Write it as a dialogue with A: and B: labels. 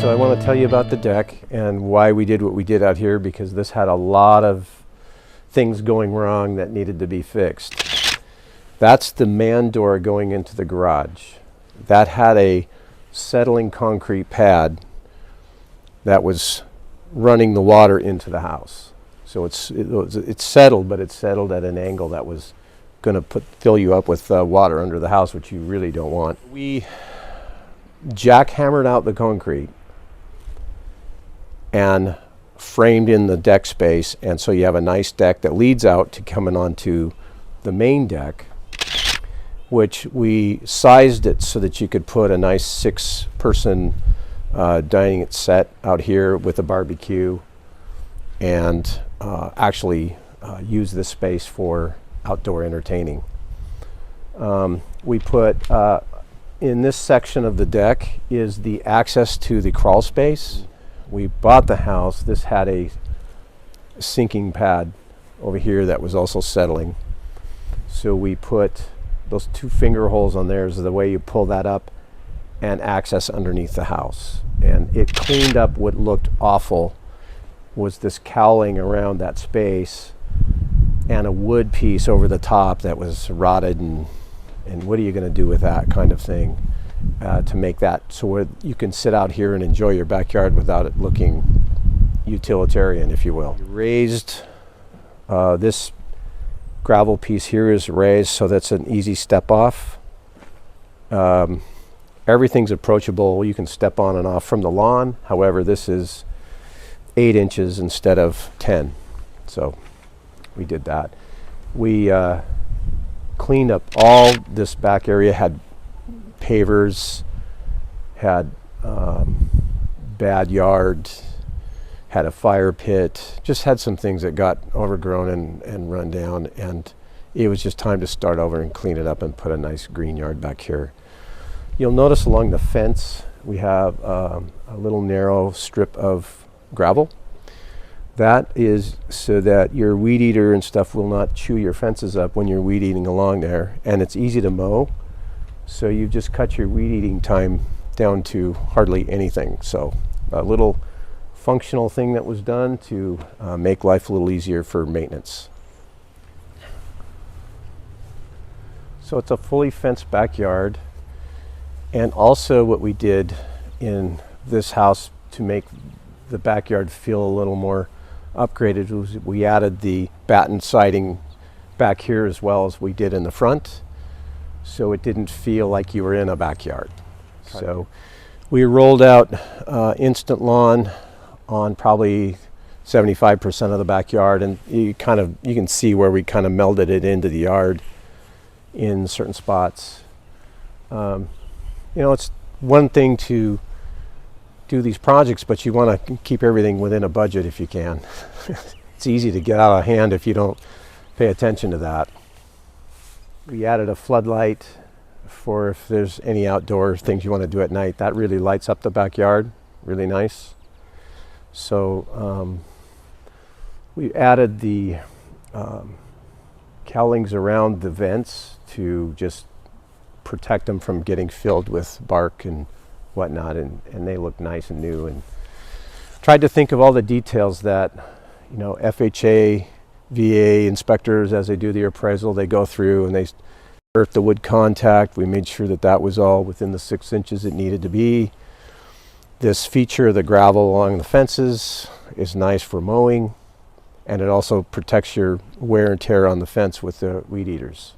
A: So I want to tell you about the deck and why we did what we did out here, because this had a lot of things going wrong that needed to be fixed. That's the man door going into the garage. That had a settling concrete pad that was running the water into the house. So it's settled, but it's settled at an angle that was going to fill you up with water under the house, which you really don't want. We jackhammered out the concrete and framed in the deck space, and so you have a nice deck that leads out to coming onto the main deck, which we sized it so that you could put a nice 6-person dining set out here with a barbecue and actually use this space for outdoor entertaining. We put in this section of the deck is the access to the crawl space. We bought the house. This had a sinking pad over here that was also settling. So we put those 2 finger holes on there is the way you pull that up and access underneath the house. And it cleaned up what looked awful was this cowling around that space and a wood piece over the top that was rotted, and what are you going to do with that kind of thing to make that so you can sit out here and enjoy your backyard without it looking utilitarian, if you will. Raised this gravel piece here is raised, so that's an easy step off. Everything's approachable. You can step on and off from the lawn. However, this is 8 inches instead of 10. So we did that. We cleaned up all this back area, had pavers, had bad yard, had a fire pit, just had some things that got overgrown and run down, and it was just time to start over and clean it up and put a nice green yard back here. You'll notice along the fence we have a little narrow strip of gravel. That is so that your weed eater and stuff will not chew your fences up when you're weed eating along there, and it's easy to mow. So you just cut your weed eating time down to hardly anything. So a little functional thing that was done to make life a little easier for maintenance. So it's a fully fenced backyard. And also what we did in this house to make the backyard feel a little more upgraded was we added the batten siding back here as well as we did in the front, so it didn't feel like you were in a backyard. So we rolled out instant lawn on probably 75% of the backyard, and you can see where we kind of melded it into the yard in certain spots. You know, it's one thing to do these projects, but you want to keep everything within a budget if you can. It's easy to get out of hand if you don't pay attention to that. We added a floodlight for if there's any outdoor things you want to do at night. That really lights up the backyard, really nice. So we added the cowlings around the vents to just protect them from getting filled with bark and whatnot, and they look nice and new. And tried to think of all the details that, you know, FHA, VA inspectors, as they do the appraisal, they go through and they earth the wood contact. We made sure that that was all within the 6 inches it needed to be. This feature of the gravel along the fences is nice for mowing, and it also protects your wear and tear on the fence with the weed eaters.